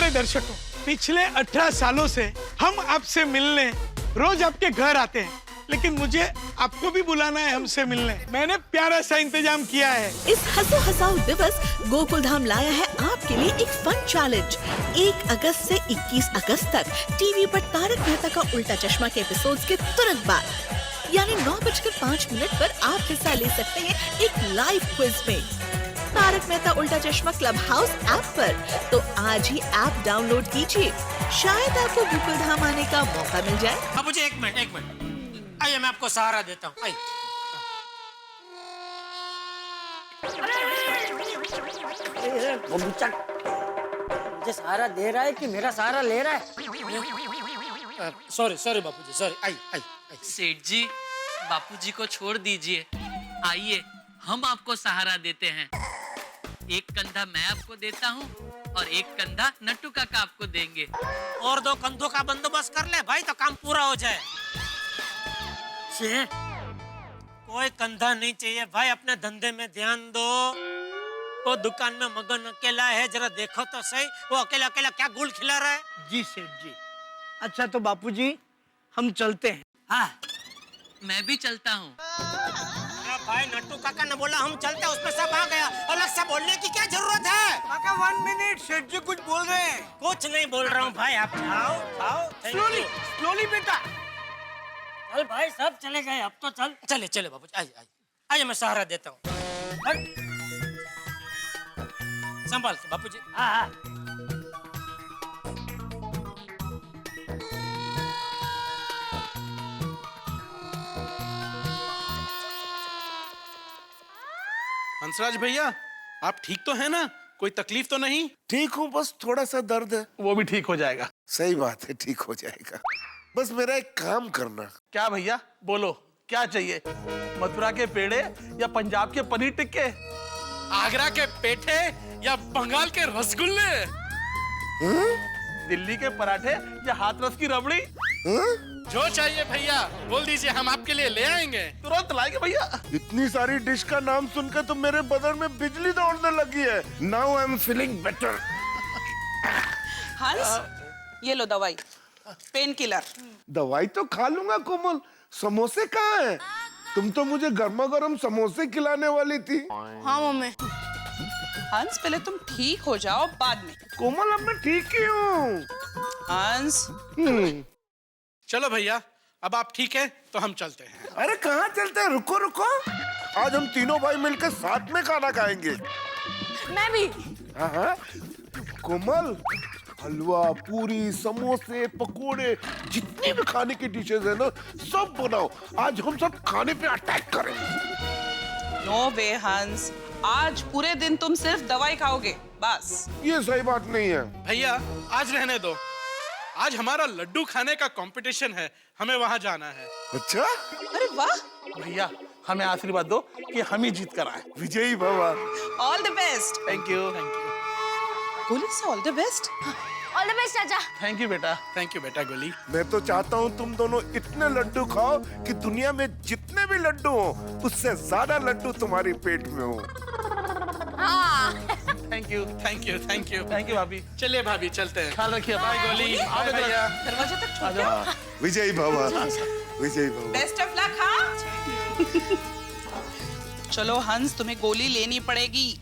प्यारे दर्शकों, पिछले 18 सालों से हम आपसे मिलने रोज आपके घर आते हैं, लेकिन मुझे आपको भी बुलाना है हमसे मिलने। मैंने प्यारा सा इंतजाम किया है। इस हंसो हंसाओ दिवस गोकुल धाम लाया है आपके लिए एक फन चैलेंज। 1 अगस्त से 21 अगस्त तक टीवी पर तारक मेहता का उल्टा चश्मा के एपिसोड्स के तुरंत बाद यानी 9:05 पर आप हिस्सा ले सकते हैं एक लाइव क्विज में तारक मेहता उल्टा चश्मा क्लब हाउस ऐप पर। तो आज ही ऐप डाउनलोड कीजिए, शायद आपको गोकुल धाम आने का मौका मिल जाए। अब मुझे एक मिनट आइए, मैं आपको सहारा देता हूँ। आइए। मुझे सहारा दे रहा है कि मेरा सहारा ले रहा है? सॉरी बापूजी, सॉरी। आइए। सेठ जी, बापूजी को छोड़ दीजिए, आइए हम आपको सहारा देते हैं। एक कंधा मैं आपको देता हूँ और एक कंधा नट्टू काका आपको देंगे। और 2 कंधों का बंदोबस्त कर ले भाई, तो काम पूरा हो जाए। कोई कंधा नहीं चाहिए भाई, अपने धंधे में ध्यान दो। वो दुकान में मगन अकेला है, जरा देखो तो सही, वो अकेला क्या गुल खिला रहा है। जी सेठ जी। अच्छा तो बापूजी हम चलते हैं। हाँ मैं भी चलता हूँ। भाई, नट्टू काका ने बोला हम चलते हैं, उसमें सब आ गया, अलग से बोलने की क्या जरूरत है? काका 1 मिनट, सेठ जी कुछ बोल रहे हैं। कुछ नहीं बोल रहा हूँ भाई, आप आओ। स्लोली बेटा। चल भाई, सब चले गए, अब तो चल। चले बाबूजी, आइए मैं सहारा देता हूँ। संभाल के बापूजी। हाँ। हंसराज भैया, आप ठीक तो है ना? कोई तकलीफ तो नहीं? ठीक हूँ, बस थोड़ा सा दर्द है। वो भी ठीक हो जाएगा। सही बात है, ठीक हो जाएगा। बस मेरा एक काम करना। क्या भैया, बोलो क्या चाहिए? मथुरा के पेड़े या पंजाब के पनीर टिक्के? आगरा के पेठे या बंगाल के रसगुल्ले? दिल्ली के पराठे या हाथरस की रबड़ी? जो चाहिए भैया बोल दीजिए, हम आपके लिए ले आएंगे। तुरंत लाएंगे भैया। इतनी सारी डिश का नाम सुनकर तो मेरे बदन में बिजली दौड़ने लगी है। Now I am feeling better. हंस, ये लो दवाई, पेन किलर। दवाई तो खा लूंगा कोमल, समोसे कहाँ हैं? तुम तो मुझे गर्मा गर्म समोसे खिलाने वाली थी। हाँ मम्मी। हंस, पहले तुम ठीक हो जाओ, बाद में। कोमल, अब मैं ठीक ही हूँ। हंस। चलो भैया, अब आप ठीक है तो हम चलते हैं। अरे कहाँ चलते हैं? रुको। आज हम तीनों भाई मिलकर साथ में खाना खाएंगे। मैं भी। हाँ। कोमल, हलवा, पूरी, समोसे, पकोड़े, जितनी भी खाने की डिशेज है ना, सब बनाओ। आज हम सब खाने पे अटैक करेंगे। नो वे हंस, आज पूरे दिन तुम सिर्फ दवाई खाओगे, बस। ये सही बात नहीं है। भैया, आज रहने दो। आज हमारा लड्डू खाने का कंपटीशन है, हमें वहाँ जाना है। अच्छा? अरे वाह। भैया, हमें आशीर्वाद दो कि हम ही जीत कर आए। विजयी भवा। All the best. Thank you. गोली से all the best. All the best चाचा। थैंक यू बेटा गोली। मैं तो चाहता हूँ तुम दोनों इतने लड्डू खाओ कि दुनिया में जितने भी लड्डू हो, उससे ज्यादा लड्डू तुम्हारी पेट में हो। थैंक यू भाभी। चलिए भाभी, चलते हैं। ख्याल रखिए। बाय गोली। बाय भैया। दरवाजे तक छोड़ दो। विजयी भवा। विजयी भवा। Best of luck. हाँ चलो हंस, तुम्हें गोली लेनी पड़ेगी।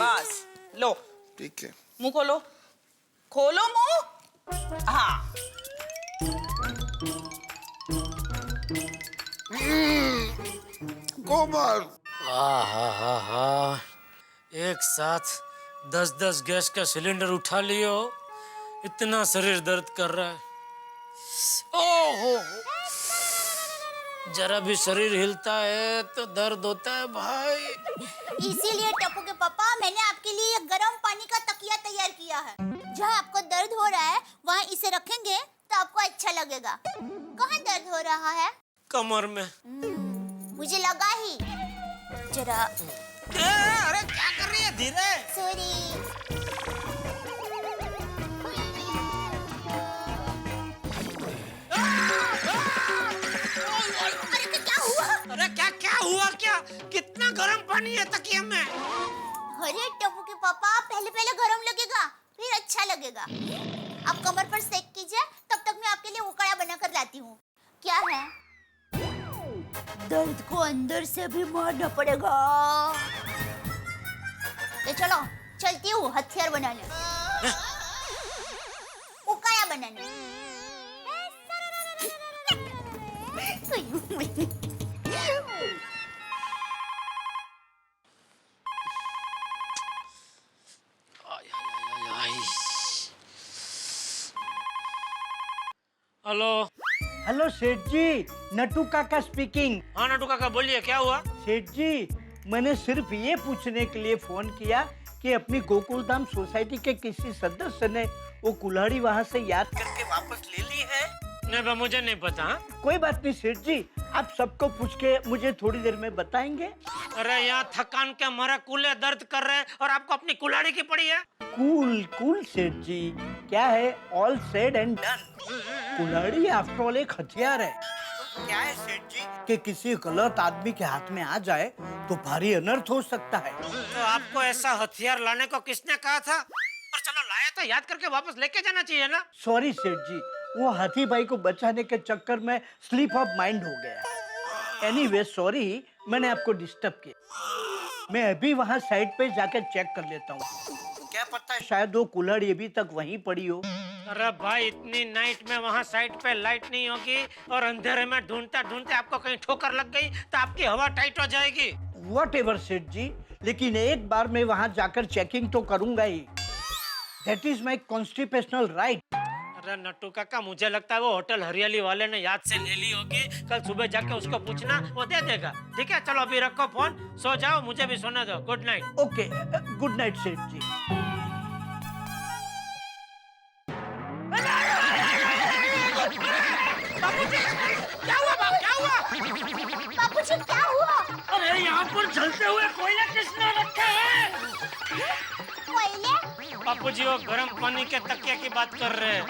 बस लो। ठीक है। मुंह खोलो मुंह। हाँ। कोमल। एक साथ 10-10 गैस का सिलेंडर उठा लियो, इतना शरीर दर्द कर रहा है। ओहो, जरा भी शरीर हिलता है तो दर्द होता है भाई। इसीलिए टप्पू के पापा, मैंने आपके लिए ये गर्म पानी का तकिया तैयार किया है। जहाँ आपको दर्द हो रहा है वहाँ इसे रखेंगे तो आपको अच्छा लगेगा। कहाँ दर्द हो रहा है? कमर में। मुझे लगा ही। जरा। अरे क्या कर रही है? धीरे। सॉरी। अरे क्या हुआ? कितना गर्म पानी है तकिया में? अरे टप्पू के पापा, पहले गरम लगेगा, फिर अच्छा लगेगा। लगेगा। आप कमर पर सेक कीजिए, तब तक मैं आपके लिए उकाड़ा बनाकर लाती हूँ। क्या है? दर्द को अंदर से भी मारना पड़ेगा। तो चलो चलती हूँ हथियार बनाने, उकाड़ा बनाने। हेलो। हेलो सेठ जी, नटू काका स्पीकिंग। हाँ नटू काका बोलिए, क्या हुआ? सेठ जी, मैंने सिर्फ ये पूछने के लिए फोन किया कि अपनी गोकुलधाम सोसाइटी के किसी सदस्य ने वो कुल्हाड़ी वहाँ से याद करके वापस ले ली है। नहीं बा, मुझे नहीं पता। कोई बात नहीं सेठ जी, आप सबको पूछ के मुझे थोड़ी देर में बताएंगे। अरे यहाँ थकान के मारे कूल्हे दर्द कर रहे हैं और आपको अपनी कुल्हाड़ी की पड़ी है। कूल कूल सेठ जी, क्या है, ऑल सेड एंड डन। कुल्हाड़ी आफ्टर ऑल एक हथियार है। क्या है सेठ जी कि किसी गलत आदमी के हाथ में आ जाए तो भारी अनर्थ हो सकता है। तो आपको ऐसा हथियार लाने को किसने कहा था? और चलो लाया तो याद करके वापस लेके जाना चाहिए ना। सॉरी सेठ जी, वो हाथी भाई को बचाने के चक्कर में स्लिप ऑफ माइंड हो गया। एनीवे सॉरी, मैंने आपको डिस्टर्ब किया। मैं अभी वहाँ साइड पे जाकर चेक कर लेता हूँ, क्या पता है शायद वो कुल्हाड़ी अभी तक वहीं पड़ी हो। अरे भाई, इतनी नाइट में वहाँ साइड पे लाइट नहीं होगी और अंधेरे में ढूंढते ढूंढते आपको कहीं ठोकर लग गई तो आपकी हवा टाइट हो जाएगी। Whatever सेठ जी, लेकिन एक बार मैं वहाँ जाकर चेकिंग तो करूंगा ही। That is my constitutional right. अरे नट्टू काका, मुझे लगता है वो होटल हरियाली वाले ने याद से ले ली होगी। कल सुबह जाके उसको पूछना, वो दे देगा। ठीक है, चलो अभी रखो फोन, सो जाओ, मुझे भी सोने दो। Good night. Okay, good night सेठ जी। क्या हुआ बाप, क्या हुआ? बापूजी क्या हुआ? अरे यहाँ पर जलते हुए कोयला किसने रखा है? कोयले? बापूजी वो गर्म पानी के तकिया की बात कर रहे हैं,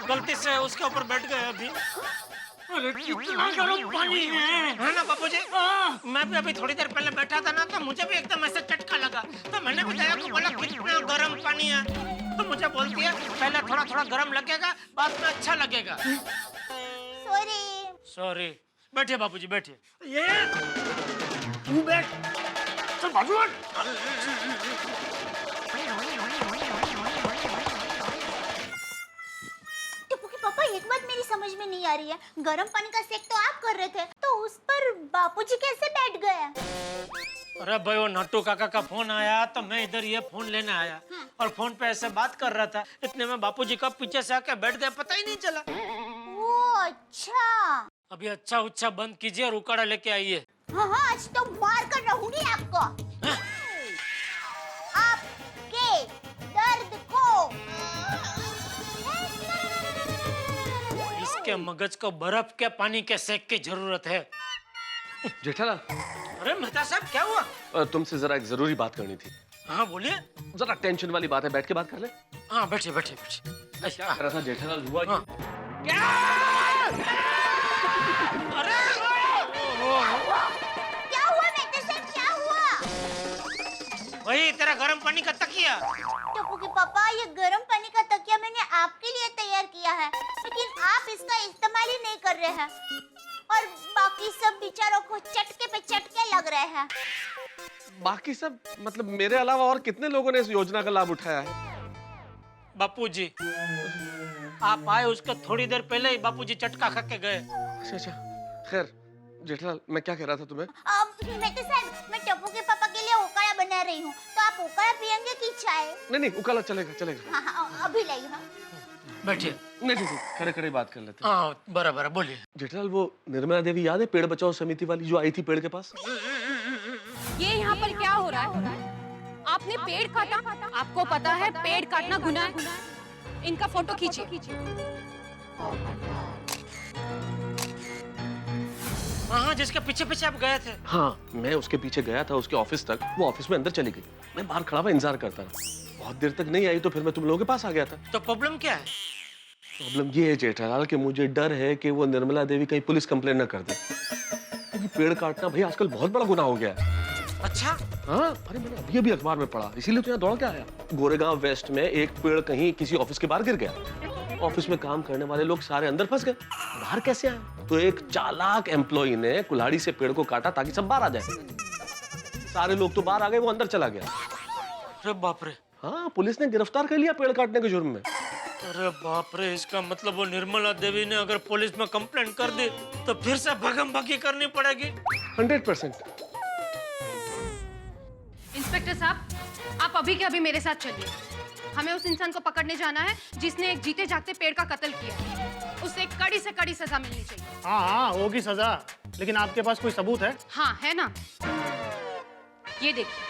गलती से उसके ऊपर बैठ गए अभी। अरे कितना गर्म पानी है ना बापूजी? मैं भी अभी थोड़ी देर पहले बैठा था ना, तो मुझे भी एकदम ऐसे चटका लगा। तो मैंने भी दया को बोला कितना गर्म पानी है, तो मुझे बोलती है पहले थोड़ा थोड़ा गर्म लगेगा, बाद में अच्छा लगेगा। सॉरी। सॉरी। बैठिए बापूजी, बैठिए। ये तू बैठ, चल बाजू हट। पापा, एक बात मेरी समझ में नहीं आ रही है, गरम पानी का सेक तो आप कर रहे थे, तो उस पर बापूजी कैसे बैठ गए? अरे भाई, वो नट्टू काका का फोन आया तो मैं इधर ये फोन लेने आया और फोन पे ऐसे बात कर रहा था, इतने में बापूजी कब पीछे से आके बैठ गए पता ही नहीं चला। ओ अच्छा। अभी अच्छा उच्छा बंद कीजिए और उकाड़ा लेके आइए। हाँ हाँ, आज तो मार कर रहूंगी आपको। आपके दर्द को। इसके मगज को बर्फ के पानी के सेक की जरूरत है। जेठालाल। अरे मेहता साहब, क्या हुआ? तुमसे जरा एक जरूरी बात करनी थी। हाँ बोलिए। जरा टेंशन वाली बात है, बैठ के बात कर ले। हाँ बैठिए बैठिए बैठिए। क्या कर रहा था जेठालाल, हुआ हाँ। क्या? अरे क्या हुआ मेहता साहब, क्या हुआ? वही तेरा गर्म पानी का तकिया। टप्पू के पापा, ये गर्म पानी का तकिया मैंने आपके लिए तैयार किया है, लेकिन आप इसका इस्तेमाल ही नहीं कर रहे हैं और बाकी सब बेचारों को चटके पे चटके लग रहे हैं। बाकी सब मतलब मेरे अलावा और कितने लोगों ने इस योजना का लाभ उठाया है? बापूजी, आप आए उसके थोड़ी देर पहले ही बापूजी चटका खा के गए। अच्छा अच्छा, खैर जेठालाल, मैं क्या कह रहा था तुम्हें? मेहता साहब, मैं टप्पू के पापा के लिए उकाड़ा बना रही हूँ, तो आप उकाड़ा पियेंगे कि चाय? नहीं, उकाला चलेगा चलेगा। हाँ हाँ, अभी लाई। हाँ बैठिए। नहीं, खड़े खड़े बात कर लेते हैं। हाँ बराबर, बोलिए। जेठालाल, वो निर्मला देवी याद है, पेड़ बचाओ समिति वाली जो आई थी पेड़ के पास? ये यहाँ पर क्या हो रहा है? आपने पेड़ काटा? आपको पता है पेड़ काटना गुनाह है? इनका फोटो खींचिए। हाँ, जिसके पीछे पीछे आप गए थे। हाँ, मैं उसके पीछे गया था उसके ऑफिस तक, वो ऑफिस में अंदर चली गई। मैं बाहर खड़ा हुआ इंतजार करता रहा, बहुत देर तक नहीं आई तो फिर मैं तुम लोगों के पास आ गया था। तो प्रॉब्लम क्या है? प्रॉब्लम ये है जेठालाल कि मुझे डर है कि वो निर्मला देवी कहीं पुलिस कंप्लेन न कर दे, क्योंकि पेड़ काटना भाई आजकल बहुत बड़ा गुनाह हो गया है। अच्छा, हाँ, अरे मैंने अभी अभी अखबार में पढ़ा, इसीलिए तो यहाँ दौड़ के आया। गोरेगांव वेस्ट में एक पेड़ कहीं किसी ऑफिस के बाहर गिर गया। ऑफिस में काम करने वाले लोग सारे अंदर फंस गए, बाहर कैसे आए? तो एक चालाक एम्प्लॉई ने कुल्हाड़ी से पेड़ को काटा ताकि सब बाहर आ जाए। सारे लोग तो बाहर आ गए, वो अंदर चला गया। अरे बाप रे। हाँ, पुलिस ने गिरफ्तार कर लिया पेड़ काटने के जुर्म में। अरे बाप रे, इसका मतलब वो निर्मला देवी ने अगर पुलिस में कंप्लेंट कर दी तो फिर से भगम भगी करनी पड़ेगी। 100%। इंस्पेक्टर साहब, आप अभी के अभी मेरे साथ चलिए। हमें उस इंसान को पकड़ने जाना है जिसने एक जीते जागते पेड़ का कत्ल किया। उसे कड़ी से कड़ी सजा मिलनी चाहिए। हाँ हाँ, होगी सजा, लेकिन आपके पास कोई सबूत है? हाँ है ना, ये देखिए।